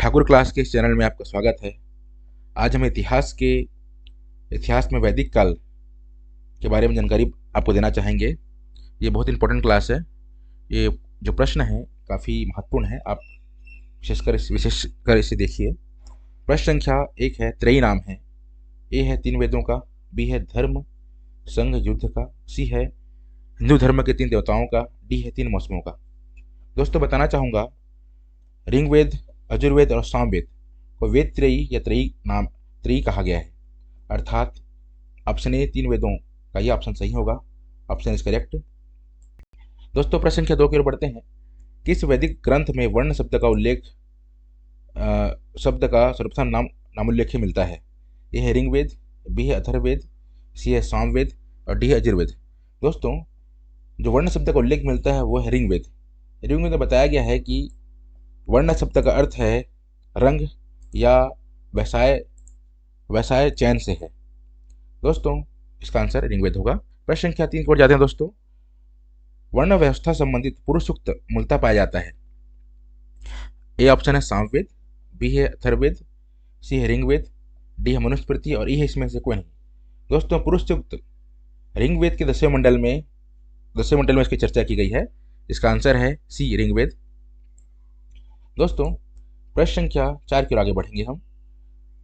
Thakur class के इस channel में आपका स्वागत है। आज हम इतिहास में वैदिक काल के बारे में जानकारी आपको देना चाहेंगे। ये बहुत इंपॉर्टेंट क्लास है। ये जो प्रश्न है काफ़ी महत्वपूर्ण है, आप विशेषकर इसे देखिए। प्रश्न संख्या 1 है, त्रयी नाम है। ए है 3 वेदों का, बी है धर्म संघ युद्ध का, सी है हिंदू धर्म के 3 देवताओं का, डी है 3 मौसमों का। दोस्तों बताना चाहूँगा, ऋग्वेद, यजुर्वेद और सामवेद को वेद त्रयी या त्रयी कहा गया है। अर्थात ऑप्शन ए 3 वेदों का ये ऑप्शन सही होगा। Option is correct. दोस्तों प्रश्न संख्या 2 की ओर बढ़ते हैं। किस वैदिक ग्रंथ में वर्ण शब्द का सर्वप्रथम नामोल्लेख मिलता है? ये है ऋग्वेद, बी है अथर्ववेद, सी है सामवेद और डी है यजुर्वेद। दोस्तों जो वर्ण शब्द का उल्लेख मिलता है वो है ऋग्वेद। ऋग्वेद में बताया गया है कि वर्ण शब्द का अर्थ है रंग या व्यवसाय चयन से है। दोस्तों इसका आंसर ऋग्वेद होगा। प्रश्न संख्या 3 की ओर जाते हैं। दोस्तों वर्ण व्यवस्था संबंधित पुरुष सूक्त मूलतः पाया जाता है। ए ऑप्शन है सामवेद, बी है अथर्ववेद, सी है ऋग्वेद, डी है मनुस्मृति और ई है इसमें से कोई नहीं। दोस्तों पुरुष सूक्त ऋग्वेद के 10वें मंडल में इसकी चर्चा की गई है। इसका आंसर है सी ऋग्वेद। दोस्तों प्रश्न संख्या 4 की ओर आगे बढ़ेंगे हम।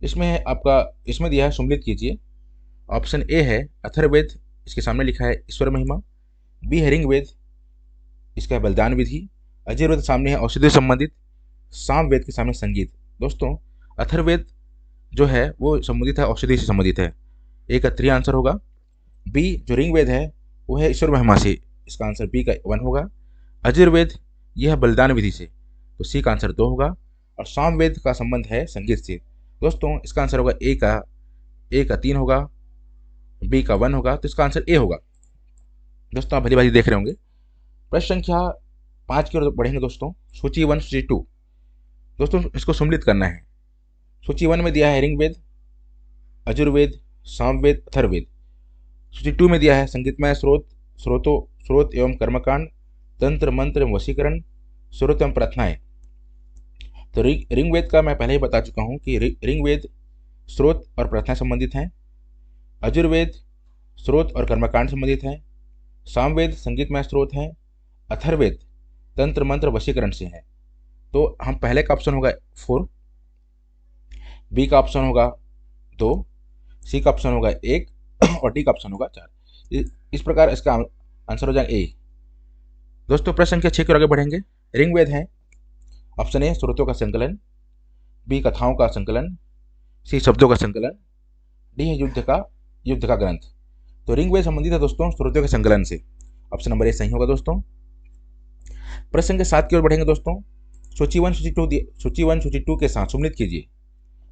इसमें दिया है सुम्मिलित कीजिए। ऑप्शन ए है अथर्ववेद, इसके सामने लिखा है ईश्वर महिमा, बी है ऋग्वेद, इसका है बलिदान विधि, यजुर्वेद सामने है औषधि संबंधित, सामवेद के सामने संगीत। दोस्तों अथर्ववेद जो है वो संबंधित है औषधि से संबंधित है। ए का 3 आंसर होगा। बी जो ऋग्वेद है वो है ईश्वर महिमा से, इसका आंसर बी का 1 होगा। यजुर्वेद यह है बलिदान विधि से, तो सी का आंसर 2 होगा। और सामवेद का संबंध है संगीत से। दोस्तों इसका आंसर होगा ए का 3 होगा, बी का 1 होगा, तो इसका आंसर ए होगा। दोस्तों आप भली भांति देख रहे होंगे। प्रश्न संख्या 5 की ओर बढ़ेंगे। दोस्तों सूची 1 सूची 2, दोस्तों इसको सुम्मिलित करना है। सूची 1 में दिया है ऋग्वेद, यजुर्वेद, सामवेद, अथर्ववेद। सूची 2 में दिया है संगीतमय स्रोत एवं कर्मकांड, तंत्र मंत्र एवं वशीकरण, स्रोत एवं प्रार्थनाएं। तो ऋग्वेद का मैं पहले ही बता चुका हूं कि ऋग्वेद स्रोत और प्रार्थना संबंधित हैं, यजुर्वेद स्रोत और कर्मकांड संबंधित हैं, सामवेद संगीतमय स्रोत हैं, अथर्ववेद तंत्र मंत्र वशीकरण से हैं। तो हम पहले का ऑप्शन होगा 4, बी का ऑप्शन होगा 2, सी का ऑप्शन होगा 1 और डी का ऑप्शन होगा 4। इस प्रकार इसका आंसर हो जाएगा ए। दोस्तों प्रश्न संख्या 6 की ओर आगे बढ़ेंगे। ऋग्वेद है ऑप्शन ए स्रोतों का संकलन, बी कथाओं का संकलन, सी शब्दों का संकलन, डी है युद्ध का ग्रंथ। तो ऋग्वेद संबंधित है दोस्तों स्रोतों के संकलन से। ऑप्शन नंबर ए सही होगा। दोस्तों प्रश्न संख्या 7 की ओर बढ़ेंगे। दोस्तों सूची 1 सूची 2 के साथ सुम्मिलित कीजिए।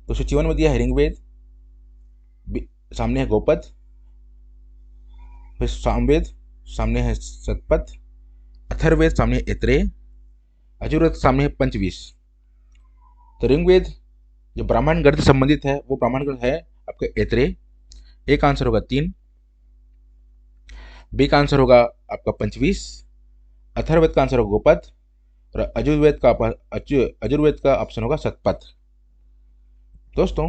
तो सूची 1 में दिया है ऋग्वेद, सामने है गोपद, फिर सामवेद सामने है शतपथ, अथर्ववेद सामने है ऐत्रेय, यजुर्वेद सामने है पंचविश। तो ऋग्वेद जो ब्राह्मण ग्रंथ संबंधित है वो ब्राह्मण ग्रंथ है आपका ऐत्रेय। ए का आंसर होगा 3, बी का आंसर होगा आपका पंचविश, अथर्ववेद का आंसर होगा गोपद और यजुर्वेद का ऑप्शन होगा शतपथ। दोस्तों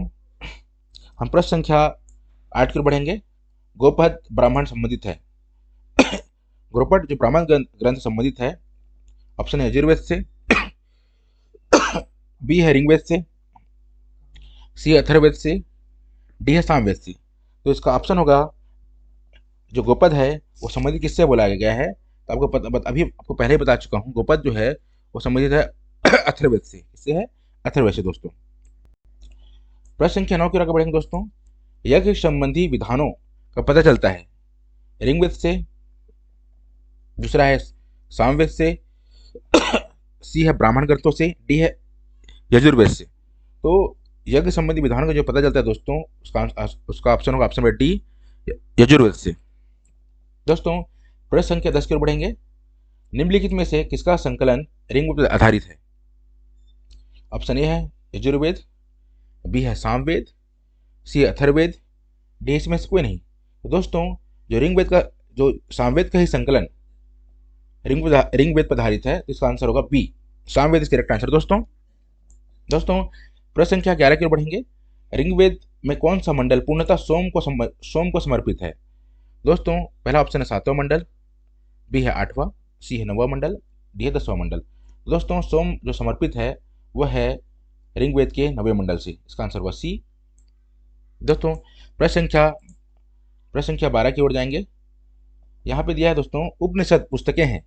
हम प्रश्न संख्या 8 की ओर बढ़ेंगे। गोपद ब्राह्मण संबंधित है। गोपद जो ब्राह्मण ग्रंथ संबंधित है, ऑप्शन है यजुर्वेद से, बी है ऋग्वेद से, सी अथर्ववेद से, डी है सामवेद से। तो इसका ऑप्शन होगा जो गोपद है वो संबंधित किससे बोला गया है? तो अभी आपको पहले ही बता चुका हूँ, गोपद जो है वो संबंधित है अथर्ववेद से। किससे है? अथर्ववेद से। दोस्तों प्रश्न संख्या 9 की ओर आगे बढ़ेंगे। दोस्तों यज्ञ संबंधी विधानों का पता चलता है ऋग्वेद से, दूसरा है सामवेद से, सी है ब्राह्मण ग्रंथों से, डी है यजुर्वेद से। तो यज्ञ संबंधी विधानों का जो पता चलता है दोस्तों उसका ऑप्शन होगा ऑप्शन नंबर डी यजुर्वेद से। दोस्तों प्रश्न संख्या 10 की ओर बढ़ेंगे। निम्नलिखित में से किसका संकलन ऋग्वेद पर आधारित है? ऑप्शन ए है यजुर्वेद, बी है सामवेद, सी अथर्ववेद, डी इसमें से कोई नहीं। तो दोस्तों जो सामवेद का ही संकलन ऋग्वेद पर आधारित है, तो इसका आंसर होगा B Samaveda is correct answer. दोस्तों दोस्तों प्रश्न संख्या 11 की ओर बढ़ेंगे। ऋग्वेद में कौन सा मंडल पूर्णतः सोम को समर्पित है? दोस्तों पहला ऑप्शन है 7वां मंडल, बी है 8वां, सी है 9वां मंडल, डी है 10वां मंडल। दोस्तों सोम जो समर्पित है वह है ऋग्वेद के 9वें मंडल से, इसका आंसर हुआ सी। दोस्तों प्रश्न संख्या 12 की ओर जाएंगे। यहाँ पे दिया है दोस्तों उपनिषद पुस्तकें हैं,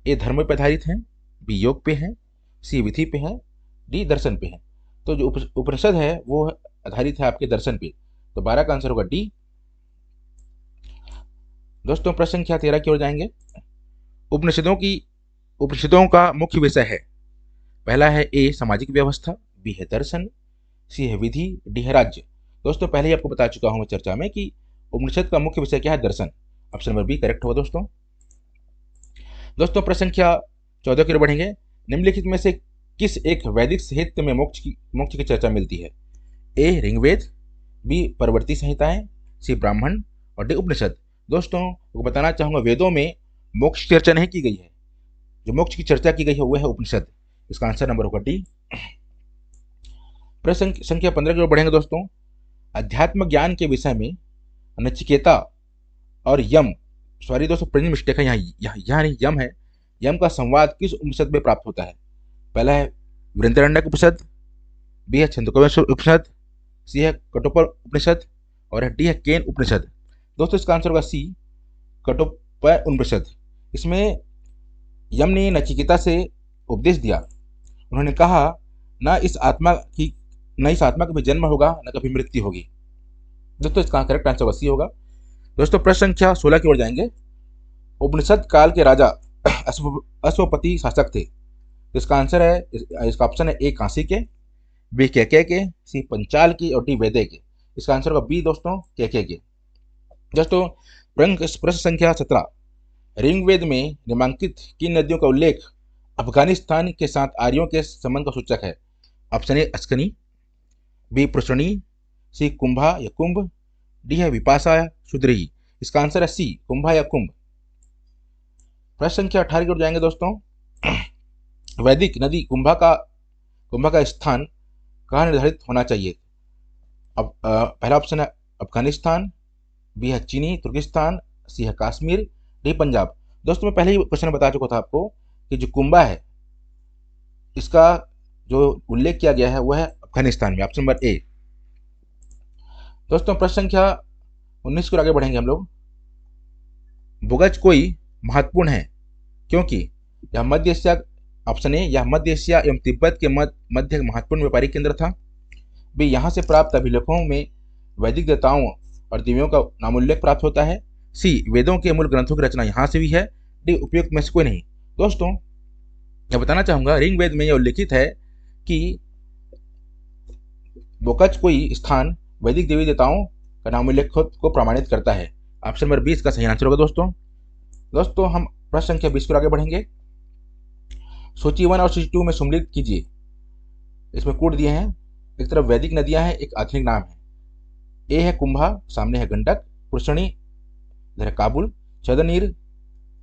ए धर्म पे आधारित हैं, बी योग पे हैं, सी विधि पे है, डी दर्शन पे है। तो जो उपनिषद है वो आधारित है आपके दर्शन पे, तो 12 का आंसर होगा डी। दोस्तों प्रश्न संख्या 13 की ओर जाएंगे। उपनिषदों का मुख्य विषय है, पहला है ए सामाजिक व्यवस्था, बी है दर्शन, सी है विधि, डी है राज्य। दोस्तों पहले ही आपको बता चुका हूं मैं चर्चा में कि उपनिषद का मुख्य विषय क्या है, दर्शन। ऑप्शन नंबर बी करेक्ट होगा दोस्तों। दोस्तों प्रश्न संख्या 14 की ओर बढ़ेंगे। निम्नलिखित में से किस एक वैदिक साहित्य में मोक्ष की चर्चा मिलती है? ए ऋग्वेद, बी परवर्ती संहिताएं, सी ब्राह्मण और डी उपनिषद। दोस्तों वो बताना चाहूंगा वेदों में मोक्ष की चर्चा नहीं की गई है, जो मोक्ष की चर्चा की गई है वह है उपनिषद, इसका आंसर नंबर होगा डी। प्रश्न संख्या 15 की ओर बढ़ेंगे दोस्तों। अध्यात्म ज्ञान के विषय में नचिकेता और यम, सॉरी दोस्तों प्रिंट मिस्टेक है, यहाँ नहीं यम है, यम का संवाद किस उपनिषद में प्राप्त होता है? पहला है वृंदारण्यक उपनिषद, बी है छंदोग्योपनिषद उपनिषद, सी है कठोपनिषद उपनिषद और डी है केन उपनिषद। दोस्तों इसका आंसर होगा सी कठोपनिषद उपनिषद। इसमें यम ने नचिकेता से उपदेश दिया, उन्होंने कहा न इस आत्मा का भी जन्म होगा न कभी मृत्यु होगी। दोस्तों इसका करेक्ट आंसर सी होगा। दोस्तों प्रश्न संख्या 16 की ओर जाएंगे। उपनिषद काल के राजा अश्वपति शासक थे, इसका आंसर है, इसका ऑप्शन है ए काशी के, बी कैकेय के, सी पंचाल की और डी वैदे के। इसका आंसर होगा बी दोस्तों कैकेय के। दोस्तों प्रश्न संख्या 17। ऋग्वेद में निम्नलिखित किन नदियों का उल्लेख अफगानिस्तान के साथ आर्यों के संबंध का सूचक है? ऑप्शन ए अस्कनी, बी पुष्करणी, सी कुंभा या कुंभ, डी है विपाशा या शुद्रही। इसका आंसर है सी कुंभा या कुंभ। प्रश्न संख्या 18 की ओर जाएंगे दोस्तों। वैदिक नदी कुंभा का स्थान कहाँ निर्धारित होना चाहिए? अब पहला ऑप्शन है अफगानिस्तान, बी है चीनी तुर्किस्तान, सी है कश्मीर, डी पंजाब। दोस्तों मैं पहले ही क्वेश्चन बता चुका था आपको कि जो कुंभा है इसका जो उल्लेख किया गया है वह है अफगानिस्तान में, ऑप्शन नंबर ए। दोस्तों प्रश्न संख्या 19 को आगे बढ़ेंगे हम लोग। बुगज कोई महत्वपूर्ण है क्योंकि यह मध्य एशिया, ऑप्शन ए यह मध्य एशिया एवं तिब्बत के मध्य महत्वपूर्ण व्यापारिक केंद्र था, बी यहाँ से प्राप्त अभिलेखों में वैदिक देवताओं और देवियों का नामोल्लेख प्राप्त होता है, सी वेदों के मूल ग्रंथों की रचना यहाँ से भी है, डी उपयुक्त में से कोई नहीं। दोस्तों मैं बताना चाहूंगा ऋग्वेद में यह उल्लेखित है कि बोकज कोई स्थान वैदिक देवी देवताओं का नामोल्लेख को प्रमाणित करता है। ऑप्शन नंबर 20 का सही आंसर होगा दोस्तों हम प्रश्न संख्या 20 पर आगे बढ़ेंगे। सूची 1 और सूची 2 में सम्मिलित कीजिए। इसमें कोड दिए हैं, एक तरफ वैदिक नदियां हैं, एक आधुनिक नाम है। ए है कुंभा, सामने है गंडक, पुष्करणी इधर है काबुल, चंदनीर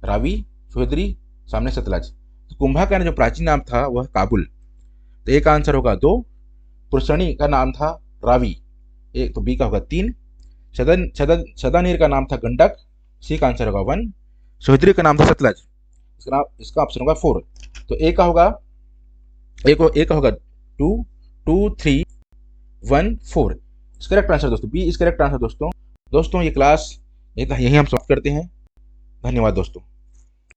रावी, सुहद्री सामने सतलज। तो कुंभा का जो प्राचीन नाम था वह काबुल, तो ए का आंसर होगा 2, पुष्करणी का नाम था रावी, एक तो बी का होगा 3, चंदनीर का नाम था गंडक, सी का आंसर होगा 1, सुहद्री का नाम था सतलज, इसका ऑप्शन होगा 4। तो ए का होगा 2, 2, 3, 1, 4 इस करेक्ट आंसर दोस्तों, बी इस करेक्ट आंसर दोस्तों। ये क्लास यहीं हम समाप्त करते हैं। धन्यवाद दोस्तों।